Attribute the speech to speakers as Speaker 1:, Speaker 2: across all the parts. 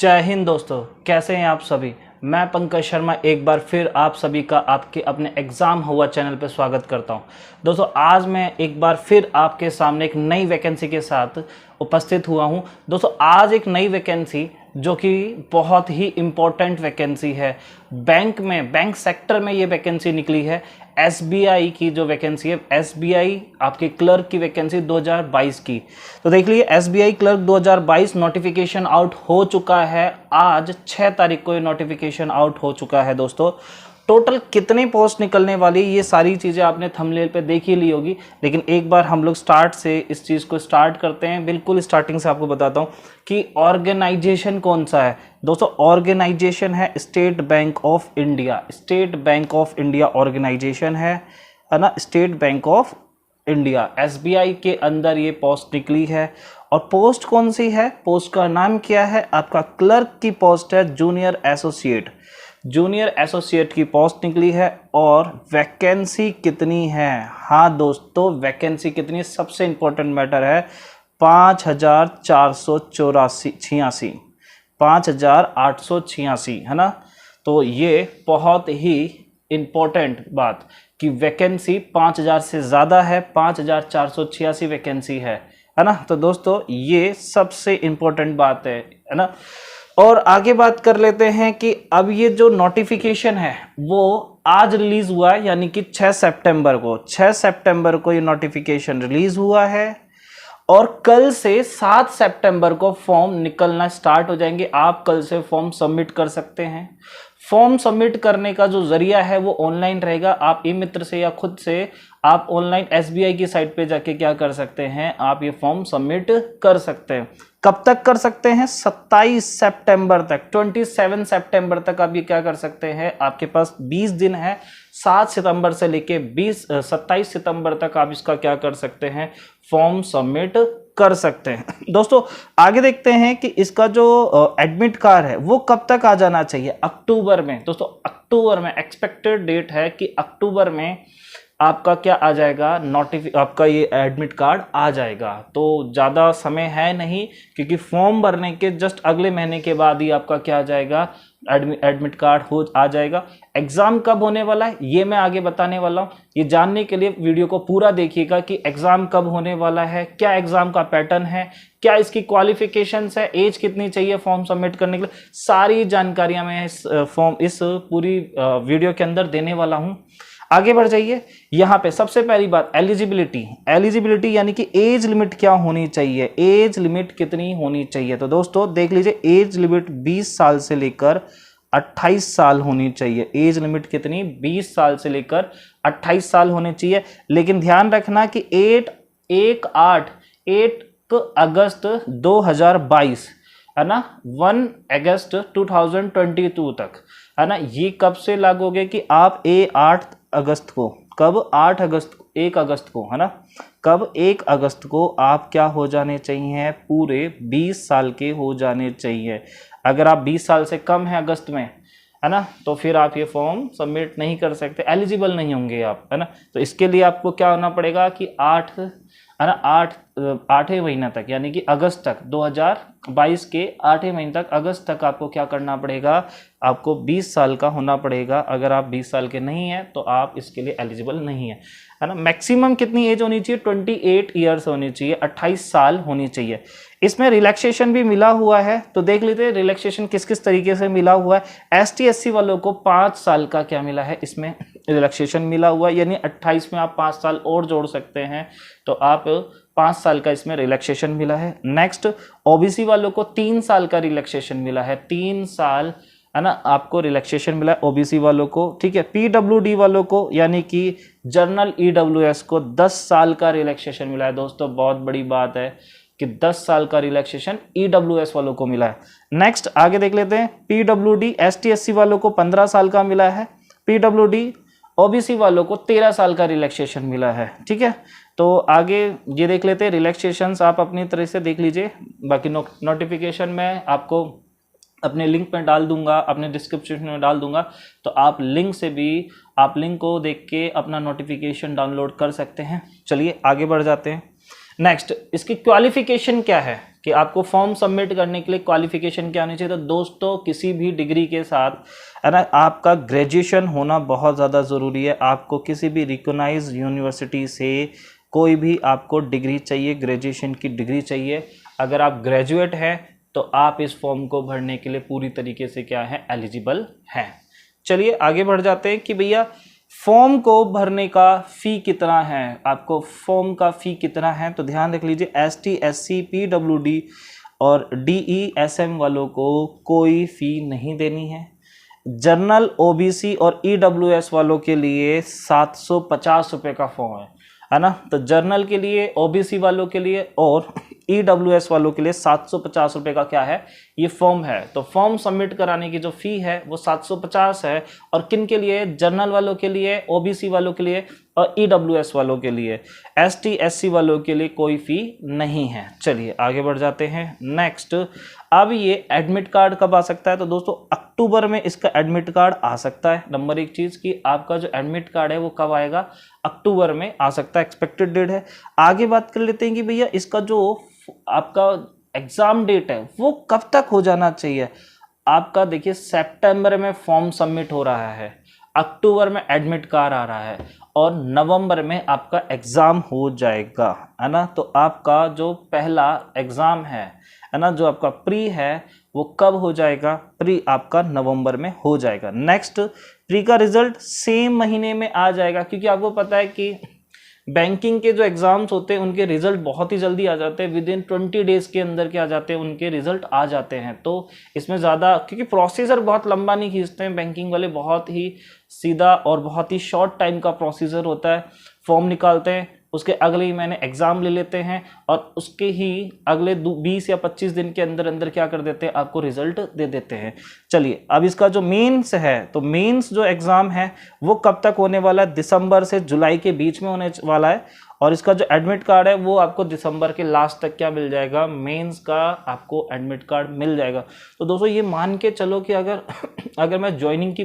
Speaker 1: जय हिंद दोस्तों, कैसे हैं आप सभी। मैं पंकज शर्मा एक बार फिर आप सभी का आपके अपने एग्ज़ाम हुआ चैनल पर स्वागत करता हूं। दोस्तों आज मैं एक बार फिर आपके सामने एक नई वैकेंसी के साथ उपस्थित हुआ हूं। दोस्तों आज एक नई वैकेंसी जो कि बहुत ही इम्पोर्टेंट वैकेंसी है, बैंक सेक्टर में ये वैकेंसी निकली है। एसबीआई की जो वैकेंसी है, एसबीआई आपके क्लर्क की वैकेंसी 2022 की। तो देख लीजिए एसबीआई क्लर्क 2022 नोटिफिकेशन आउट हो चुका है। आज 6 तारीख को ये नोटिफिकेशन आउट हो चुका है। दोस्तों टोटल कितने पोस्ट निकलने वाली, ये सारी चीज़ें आपने थंबनेल पे देख ही ली होगी, लेकिन एक बार हम लोग स्टार्ट से इस चीज़ को स्टार्ट करते हैं। बिल्कुल स्टार्टिंग से आपको बताता हूँ कि ऑर्गेनाइजेशन कौन सा है। दोस्तों ऑर्गेनाइजेशन है state bank of India. State bank of India organization है ना, state bank of India. SBI के अंदर ये पोस्ट निकली है। और पोस्ट कौन सी है, पोस्ट का नाम क्या है, आपका क्लर्क की पोस्ट है, जूनियर एसोसिएट की पोस्ट निकली है। और वैकेंसी कितनी है, हाँ दोस्तों वैकेंसी कितनी, सबसे इंपॉर्टेंट मैटर है 5,886 है ना। तो ये बहुत ही इंपॉर्टेंट बात कि वैकेंसी 5,000 से ज़्यादा है, 5,486 वैकेंसी है ना। तो दोस्तों ये सबसे इंपॉर्टेंट बात है ना। और आगे बात कर लेते हैं कि अब ये जो नोटिफिकेशन है वो आज रिलीज हुआ है, यानी कि 6 सितंबर को ये नोटिफिकेशन रिलीज हुआ है। और कल से 7 सितंबर को फॉर्म निकलना स्टार्ट हो जाएंगे। आप कल से फॉर्म सबमिट कर सकते हैं। फॉर्म सबमिट करने का जो जरिया है वो ऑनलाइन रहेगा। आप ई मित्र से या खुद से आप ऑनलाइन एसबीआई की साइट पे जाके क्या कर सकते हैं, आप ये फॉर्म सबमिट कर सकते हैं। कब तक कर सकते हैं, 27 सितंबर तक, 27 सितंबर तक आप ये क्या कर सकते हैं, आपके पास 20 दिन है। 7 सितंबर से लेके 27 सितंबर तक आप इसका क्या कर सकते हैं, फॉर्म सबमिट कर सकते हैं। दोस्तों आगे देखते हैं कि इसका जो एडमिट कार्ड है वो कब तक आ जाना चाहिए, अक्टूबर में। दोस्तों अक्टूबर में एक्सपेक्टेड डेट है कि अक्टूबर में आपका क्या आ जाएगा, आपका ये एडमिट कार्ड आ जाएगा। तो ज़्यादा समय है नहीं, क्योंकि फॉर्म भरने के जस्ट अगले महीने के बाद ही आपका क्या आ जाएगा, एडमिट कार्ड आ जाएगा। एग्ज़ाम कब होने वाला है ये मैं आगे बताने वाला हूँ। ये जानने के लिए वीडियो को पूरा देखिएगा कि एग्ज़ाम कब होने वाला है, क्या एग्ज़ाम का पैटर्न है, क्या इसकी क्वालिफिकेशंस है, एज कितनी चाहिए फॉर्म सबमिट करने के लिए, सारी जानकारियाँ मैं इस पूरी वीडियो के अंदर देने वाला हूँ। आगे बढ़ जाइए। यहाँ पे सबसे पहली बात एलिजिबिलिटी यानी कि एज लिमिट क्या होनी चाहिए, एज लिमिट कितनी होनी चाहिए। तो दोस्तों देख लीजिए एज लिमिट 20 साल से लेकर 28 साल होनी चाहिए। एज लिमिट कितनी, 20 साल से लेकर 28 साल होनी चाहिए। लेकिन ध्यान रखना कि 8 अगस्त 2022 है ना, 1 अगस्त 2022 तक है ना, ये कब से लागू हो गए कि आप 8 अगस्त को, कब 1 अगस्त को है ना, कब 1 अगस्त को आप क्या हो जाने चाहिए, पूरे 20 साल के हो जाने चाहिए। अगर आप 20 साल से कम है अगस्त में है ना, तो फिर आप ये फॉर्म सबमिट नहीं कर सकते, एलिजिबल नहीं होंगे आप है ना। तो इसके लिए आपको क्या होना पड़ेगा कि 8वें महीना तक, यानी कि अगस्त तक, 2022 के 8वें महीने तक, अगस्त तक आपको क्या करना पड़ेगा, आपको 20 साल का होना पड़ेगा। अगर आप 20 साल के नहीं हैं तो आप इसके लिए एलिजिबल नहीं है ना। मैक्सिमम कितनी एज होनी चाहिए, 28 ईयर्स होनी चाहिए, 28 साल होनी चाहिए। इसमें रिलैक्सेशन भी मिला हुआ है, तो देख लेते हैं रिलैक्सेशन किस किस तरीके से मिला हुआ है। एसटी एससी वालों को 5 साल का क्या मिला है, इसमें रिलैक्सेशन मिला हुआ है, यानी 28 में आप 5 साल और जोड़ सकते हैं, तो आप 5 साल का इसमें रिलैक्सेशन मिला है। नेक्स्ट ओबीसी वालों को 3 साल का रिलैक्सेशन मिला है, 3 साल है ना, आपको रिलैक्सेशन मिला है ओबीसी वालों को। ठीक है, पीडब्ल्यूडी वालों को यानी कि जनरल ईडब्ल्यूएस को 10 साल का रिलैक्सेशन मिला है। दोस्तों बहुत बड़ी बात है कि 10 साल का रिलैक्सेशन ईडब्ल्यूएस वालों को मिला है। नेक्स्ट आगे देख लेते हैं, पीडब्ल्यूडी एसटी एससी वालों को 15 साल का मिला है, पीडब्ल्यूडी ओबीसी वालों को 13 साल का रिलैक्सेशन मिला है। ठीक है, तो आगे ये देख लेते हैं रिलैक्सेशंस, आप अपनी तरह से देख लीजिए। बाकी नोटिफिकेशन में आपको अपने लिंक में डाल दूंगा, अपने डिस्क्रिप्शन में डाल दूंगा, तो आप लिंक को देख के अपना नोटिफिकेशन डाउनलोड कर सकते हैं। चलिए आगे बढ़ जाते हैं। नेक्स्ट, इसकी क्वालिफिकेशन क्या है कि आपको फॉर्म सबमिट करने के लिए क्वालिफिकेशन क्या होनी चाहिए। तो दोस्तों किसी भी डिग्री के साथ है ना आपका ग्रेजुएशन होना बहुत ज़्यादा ज़रूरी है। आपको किसी भी रिकॉग्नाइज यूनिवर्सिटी से कोई भी आपको डिग्री चाहिए, ग्रेजुएशन की डिग्री चाहिए। अगर आप ग्रेजुएट हैं तो आप इस फॉर्म को भरने के लिए पूरी तरीके से क्या है, एलिजिबल हैं। चलिए आगे बढ़ जाते हैं कि भैया फॉर्म को भरने का फ़ी कितना है, आपको फॉर्म का फ़ी कितना है। तो ध्यान रख लीजिए, ST SC PWD और DE SM वालों को कोई फ़ी नहीं देनी है। जनरल OBC और EWS वालों के लिए 750 रुपये का फॉर्म है ना। तो जर्नल के लिए, OBC वालों के लिए और EWS वालों के लिए 750 रुपये का क्या है, ये फॉर्म है। तो फॉर्म सबमिट कराने की जो फ़ी है वो 750 है। और किन के लिए, जनरल वालों के लिए, OBC वालों के लिए और EWS वालों के लिए। ST SC वालों के लिए कोई फ़ी नहीं है। चलिए आगे बढ़ जाते हैं। नेक्स्ट, अब ये एडमिट कार्ड कब आ सकता है। तो दोस्तों अक्टूबर में इसका एडमिट कार्ड आ सकता है। नंबर एक चीज़ कि आपका जो एडमिट कार्ड है वो कब आएगा, अक्टूबर में आ सकता है, एक्सपेक्टेड डेट है। आगे बात कर लेते हैं कि भैया इसका जो आपका एग्ज़ाम डेट है वो कब तक हो जाना चाहिए। आपका देखिए सितंबर में फॉर्म सबमिट हो रहा है, अक्टूबर में एडमिट कार्ड आ रहा है और नवंबर में आपका एग्ज़ाम हो जाएगा, है ना। तो आपका जो पहला एग्ज़ाम है ना, जो आपका प्री है वो कब हो जाएगा, प्री आपका नवंबर में हो जाएगा। नेक्स्ट, प्री का रिजल्ट सेम महीने में आ जाएगा, क्योंकि आपको पता है कि बैंकिंग के जो एग्जाम्स होते हैं उनके रिजल्ट बहुत ही जल्दी आ जाते हैं, विद इन 20 डेज के अंदर के आ जाते हैं, उनके रिजल्ट आ जाते हैं। तो इसमें ज़्यादा, क्योंकि प्रोसीजर बहुत लंबा नहीं खींचते हैं बैंकिंग वाले, बहुत ही सीधा और बहुत ही शॉर्ट टाइम का प्रोसीजर होता है। फॉर्म निकालते हैं, उसके अगले ही महीने एग्ज़ाम ले लेते हैं और उसके ही अगले 20 या 25 दिन के अंदर अंदर क्या कर देते हैं, आपको रिजल्ट दे देते हैं। चलिए अब इसका जो मेंस है, तो मेंस जो एग्ज़ाम है वो कब तक होने वाला है, दिसंबर से जुलाई के बीच में होने वाला है। और इसका जो एडमिट कार्ड है वो आपको दिसंबर के लास्ट तक क्या मिल जाएगा, मेंस का आपको एडमिट कार्ड मिल जाएगा। तो दोस्तों ये मान के चलो कि अगर मैं ज्वाइनिंग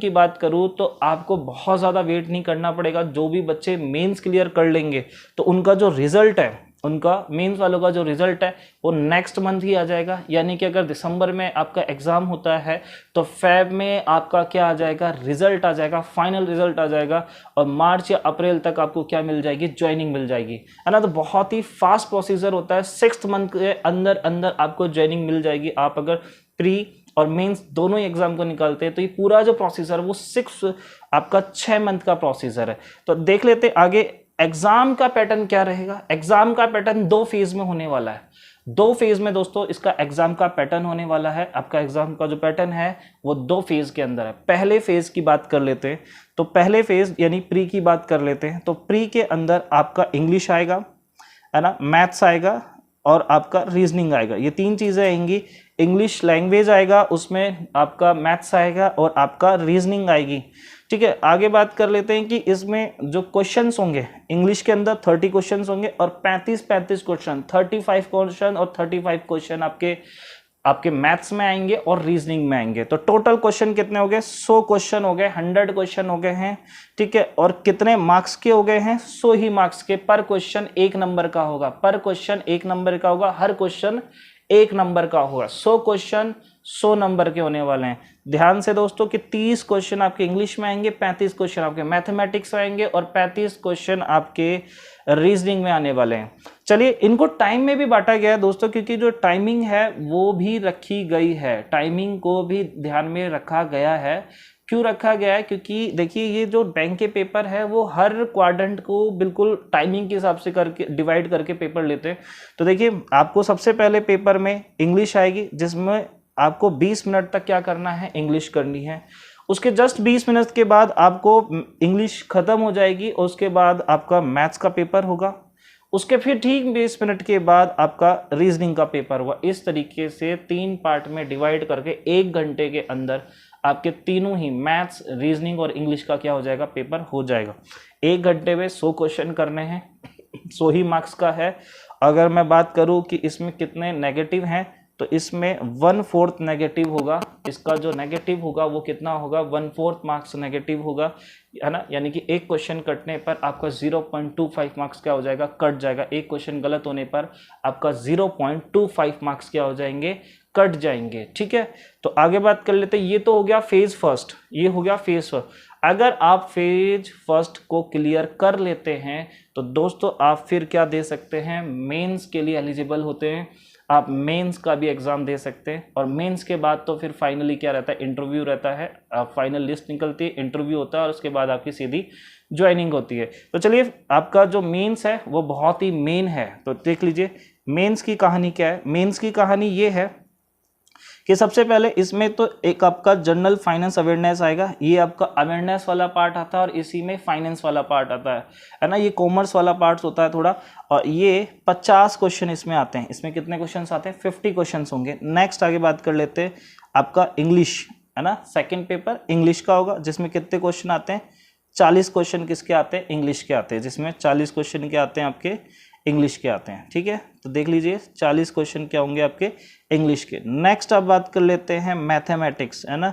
Speaker 1: की बात करूं तो आपको बहुत ज़्यादा वेट नहीं करना पड़ेगा। जो भी बच्चे मेंस क्लियर कर लेंगे तो उनका जो रिजल्ट है, उनका मेंस वालों का जो रिजल्ट है वो नेक्स्ट मंथ ही आ जाएगा। यानी कि अगर दिसंबर में आपका एग्ज़ाम होता है तो फेब में आपका क्या आ जाएगा, रिजल्ट आ जाएगा, फाइनल रिजल्ट आ जाएगा और मार्च या अप्रैल तक आपको क्या मिल जाएगी, ज्वाइनिंग मिल जाएगी, है ना। तो बहुत ही फास्ट प्रोसीजर होता है, 6 मंथ के अंदर अंदर आपको ज्वाइनिंग मिल जाएगी। आप अगर प्री और मेंस दोनों ही एग्जाम को निकालते हैं तो ये पूरा जो प्रोसीजर वो 6 मंथ का प्रोसीजर है। तो देख लेते हैं आगे एग्जाम का पैटर्न क्या रहेगा। एग्जाम का पैटर्न 2 फेज में होने वाला है। 2 फेज में दोस्तों इसका एग्जाम का पैटर्न होने वाला है। आपका एग्जाम का जो पैटर्न है वो 2 फेज के अंदर है। पहले फेज की बात कर लेते हैं, तो पहले फेज यानी प्री की बात कर लेते हैं। तो प्री के अंदर आपका इंग्लिश आएगा, है ना, मैथ्स आएगा और आपका रीजनिंग आएगा। ये 3 चीज़ें आएंगी। इंग्लिश लैंग्वेज आएगा, उसमें आपका मैथ्स आएगा और आपका रीजनिंग आएगी। ठीक है, आगे बात कर लेते हैं कि इसमें जो क्वेश्चंस होंगे, इंग्लिश के अंदर 30 क्वेश्चंस होंगे और 35 क्वेश्चन, 35 क्वेश्चन और 35 क्वेश्चन आपके मैथ्स में आएंगे और रीजनिंग में आएंगे। तो टोटल क्वेश्चन कितने हो गए, 100 क्वेश्चन हो गए, 100 क्वेश्चन हो गए हैं। ठीक है, और कितने मार्क्स के हो गए हैं, 100 ही मार्क्स के। पर क्वेश्चन 1 नंबर का होगा, पर क्वेश्चन 1 नंबर का होगा, हर क्वेश्चन 1 नंबर का होगा। 100 क्वेश्चन 100 नंबर के होने वाले हैं। ध्यान से दोस्तों कि 30 क्वेश्चन आपके इंग्लिश में आएंगे, 35 क्वेश्चन आपके मैथमेटिक्स में आएंगे और 35 क्वेश्चन आपके रीजनिंग में आने वाले हैं। चलिए, इनको टाइम में भी बांटा गया है दोस्तों, क्योंकि जो टाइमिंग है वो भी रखी गई है, टाइमिंग को भी ध्यान में रखा गया है। क्यों रखा गया है, क्योंकि देखिए ये जो बैंक के पेपर है वो हर क्वाड्रेंट को बिल्कुल टाइमिंग के हिसाब से करके डिवाइड करके पेपर लेते हैं। तो देखिए आपको सबसे पहले पेपर में इंग्लिश आएगी, जिसमें आपको 20 मिनट तक क्या करना है, इंग्लिश करनी है। उसके जस्ट 20 मिनट के बाद आपको इंग्लिश खत्म हो जाएगी और उसके बाद आपका मैथ्स का पेपर होगा। उसके फिर ठीक 20 मिनट के बाद आपका रीजनिंग का पेपर हुआ। इस तरीके से 3 पार्ट में डिवाइड करके 1 घंटे के अंदर आपके तीनों ही मैथ्स, रीजनिंग और इंग्लिश का क्या हो जाएगा, पेपर हो जाएगा। 1 घंटे में 100 क्वेश्चन करने हैं, 100 ही मार्क्स का है। अगर मैं बात करूं कि इसमें कितने नेगेटिव हैं, तो इसमें 1/4 नेगेटिव होगा, इसका जो नेगेटिव होगा वो कितना होगा, 1/4 मार्क्स नेगेटिव होगा, है ना। यानी कि एक क्वेश्चन कटने पर आपका 0.25 मार्क्स क्या हो जाएगा, कट जाएगा। एक क्वेश्चन गलत होने पर आपका 0.25 मार्क्स क्या हो जाएंगे, कट जाएंगे। ठीक है, तो आगे बात कर लेते हैं। ये तो हो गया फेज फर्स्ट, ये हो गया फेज फर्स्ट। अगर आप फेज फर्स्ट को क्लियर कर लेते हैं तो दोस्तों आप फिर क्या दे सकते हैं, मेंस के लिए एलिजिबल होते हैं। आप मेंस का भी एग्जाम दे सकते हैं और मेंस के बाद तो फिर फाइनली क्या रहता है, इंटरव्यू रहता है। फाइनल लिस्ट निकलती है, इंटरव्यू होता है और उसके बाद आपकी सीधी ज्वाइनिंग होती है। तो चलिए, आपका जो मेंस है वो बहुत ही मेन है, तो देख लीजिए मेंस की कहानी क्या है। मेंस की कहानी ये है कि सबसे पहले इसमें तो एक आपका जनरल फाइनेंस अवेयरनेस आएगा, ये आपका अवेयरनेस वाला पार्ट आता है और इसी में फाइनेंस वाला पार्ट आता है ना। ये कॉमर्स वाला पार्ट होता है थोड़ा, और ये 50 क्वेश्चन इसमें आते हैं। इसमें कितने क्वेश्चन आते हैं, 50 क्वेश्चन होंगे। नेक्स्ट आगे बात कर लेते हैं, आपका इंग्लिश है ना, सेकेंड पेपर इंग्लिश का होगा, जिसमें कितने क्वेश्चन आते हैं, 40 क्वेश्चन किसके आते हैं, इंग्लिश के आते हैं, जिसमें 40 क्वेश्चन के आते हैं आपके इंग्लिश के आते हैं। ठीक है, तो देख लीजिए 40 क्वेश्चन क्या होंगे आपके इंग्लिश के। नेक्स्ट आप बात कर लेते हैं मैथमेटिक्स, है ना।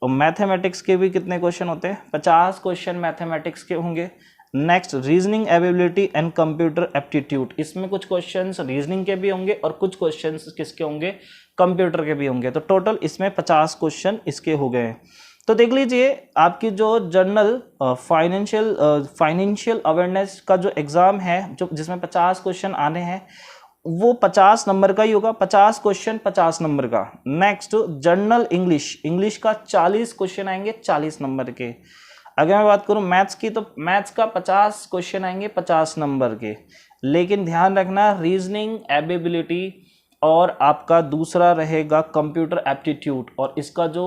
Speaker 1: और मैथमेटिक्स के भी कितने क्वेश्चन होते हैं, 50 क्वेश्चन मैथमेटिक्स के होंगे। Next reasoning ability and computer aptitude, इसमें कुछ क्वेश्चंस रीजनिंग के भी होंगे और कुछ क्वेश्चंस किसके होंगे, कंप्यूटर के भी होंगे। तो टोटल इसमें 50 क्वेश्चन इसके हो गए हैं। तो देख लीजिए आपकी जो जनरल फाइनेंशियल अवेयरनेस का जो एग्जाम है, जो जिसमें 50 क्वेश्चन आने हैं, वो 50 नंबर का ही होगा, 50 क्वेश्चन 50 नंबर का। नेक्स्ट जनरल इंग्लिश का 40 क्वेश्चन आएंगे 40 नंबर के। अगर मैं बात करूं मैथ्स की, तो मैथ्स का 50 क्वेश्चन आएंगे 50 नंबर के। लेकिन ध्यान रखना, रीजनिंग एबिलिटी और आपका दूसरा रहेगा कंप्यूटर एप्टीट्यूड, और इसका जो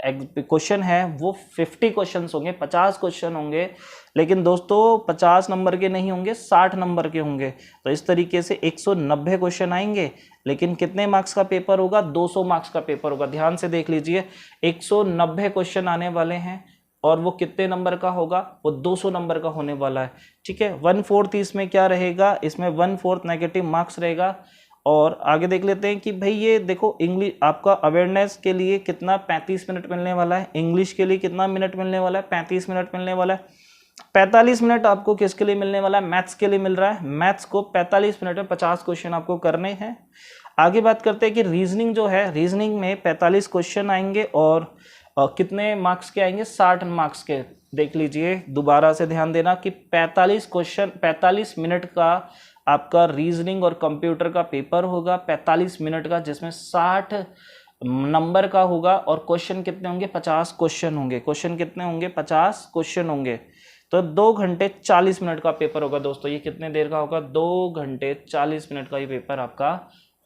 Speaker 1: क्वेश्चन है वो 50 क्वेश्चन होंगे, 50 क्वेश्चन होंगे। लेकिन दोस्तों 50 नंबर के नहीं होंगे, 60 नंबर के होंगे। तो इस तरीके से 190 क्वेश्चन आएंगे, लेकिन कितने मार्क्स का पेपर होगा, 200 मार्क्स का पेपर होगा। ध्यान से देख लीजिए, 190 क्वेश्चन आने वाले हैं और वो कितने नंबर का होगा, वो 200 नंबर का होने वाला है। ठीक है, 1/4 इसमें क्या रहेगा, इसमें 1/4 नेगेटिव मार्क्स रहेगा। और आगे देख लेते हैं कि भाई ये देखो, इंग्लिश आपका अवेयरनेस के लिए कितना 35 मिनट मिलने वाला है, इंग्लिश के लिए कितना मिनट मिलने वाला है, 35 मिनट मिलने वाला है। 45 मिनट आपको किसके लिए मिलने वाला है, मैथ्स के लिए मिल रहा है। मैथ्स को 45 मिनट में 50 क्वेश्चन आपको करने हैं। आगे बात करते हैं कि रीजनिंग जो है, रीजनिंग में 45 क्वेश्चन आएंगे और कितने मार्क्स के आएंगे, 60 मार्क्स के। देख लीजिए, दोबारा से ध्यान देना कि 45 मिनट का आपका रीजनिंग और कंप्यूटर का पेपर होगा, 45 मिनट का, जिसमें 60 नंबर का होगा। और क्वेश्चन कितने होंगे, 50 क्वेश्चन होंगे। क्वेश्चन कितने होंगे, 50 क्वेश्चन होंगे। तो 2 घंटे 40 मिनट का पेपर होगा दोस्तों। ये कितने देर का होगा, 2 घंटे 40 मिनट का ये पेपर आपका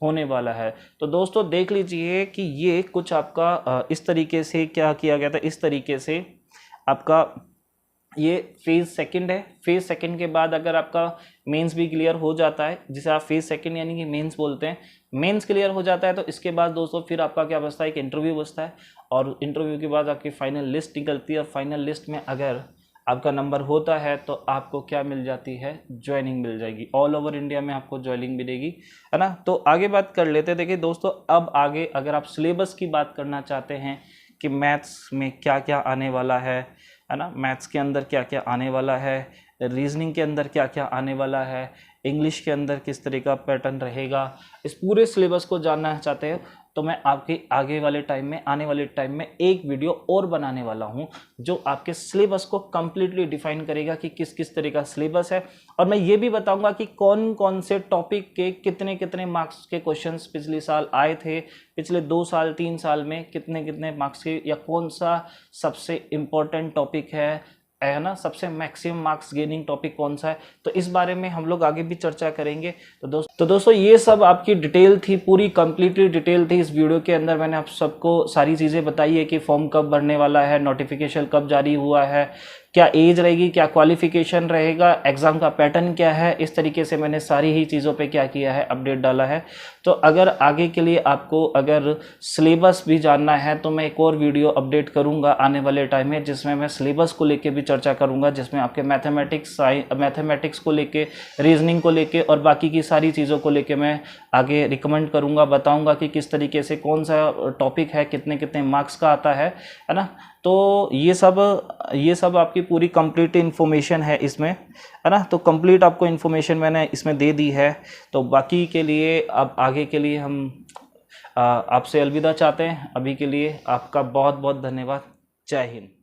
Speaker 1: होने वाला है। तो दोस्तों देख लीजिए कि ये कुछ आपका इस तरीके से क्या किया गया था, इस तरीके से आपका ये फेज सेकंड है। फेज सेकंड के बाद अगर आपका मेंस भी क्लियर हो जाता है, जिसे आप फेज सेकंड यानी कि मेंस बोलते हैं, मेंस क्लियर हो जाता है, तो इसके बाद दोस्तों फिर आपका क्या बचता है, एक इंटरव्यू बचता है। और इंटरव्यू के बाद आपकी फाइनल लिस्ट निकलती है, और फाइनल लिस्ट में अगर आपका नंबर होता है तो आपको क्या मिल जाती है, ज्वाइनिंग मिल जाएगी। ऑल ओवर इंडिया में आपको ज्वाइनिंग मिलेगी, है ना। तो आगे बात कर लेते हैं। देखिए दोस्तों, अब आगे अगर आप सिलेबस की बात करना चाहते हैं कि मैथ्स में क्या क्या आने वाला है ना, मैथ्स के अंदर क्या क्या आने वाला है, रीजनिंग के अंदर क्या क्या आने वाला है, इंग्लिश के अंदर किस तरह का पैटर्न रहेगा, इस पूरे सिलेबस को जानना चाहते हैं, तो मैं आपके आने वाले टाइम में एक वीडियो और बनाने वाला हूं, जो आपके सिलेबस को कंप्लीटली डिफाइन करेगा कि किस किस तरह का सिलेबस है। और मैं ये भी बताऊंगा कि कौन कौन से टॉपिक के कितने कितने मार्क्स के क्वेश्चंस पिछले साल आए थे, पिछले 2 साल 3 साल में कितने कितने मार्क्स के, या कौन सा सबसे इम्पोर्टेंट टॉपिक है ना, सबसे मैक्सिमम मार्क्स गेनिंग टॉपिक कौन सा है। तो इस बारे में हम लोग आगे भी चर्चा करेंगे। तो दोस्तों ये सब आपकी डिटेल थी, पूरी कंप्लीटली डिटेल थी। इस वीडियो के अंदर मैंने आप सबको सारी चीज़ें बताई है कि फॉर्म कब भरने वाला है, नोटिफिकेशन कब जारी हुआ है, क्या एज रहेगी, क्या क्वालिफिकेशन रहेगा, एग्ज़ाम का पैटर्न क्या है, इस तरीके से मैंने सारी ही चीज़ों पे क्या किया है, अपडेट डाला है। तो अगर आगे के लिए आपको अगर सिलेबस भी जानना है तो मैं एक और वीडियो अपडेट करूंगा आने वाले टाइम में, जिसमें मैं सिलेबस को लेके भी चर्चा करूंगा, जिसमें आपके मैथमेटिक्स को लेके, रीजनिंग को लेके और बाकी की सारी चीज़ों को लेके मैं आगे रिकमेंड करूंगा, बताऊंगा कि किस तरीके से कौन सा टॉपिक है, कितने कितने मार्क्स का आता है ना। तो ये सब आपकी पूरी कंप्लीट इन्फॉर्मेशन है इसमें, है ना। तो कंप्लीट आपको इन्फॉर्मेशन मैंने इसमें दे दी है। तो बाकी के लिए अब आगे के लिए हम आपसे अलविदा चाहते हैं। अभी के लिए आपका बहुत बहुत धन्यवाद। जय हिंद।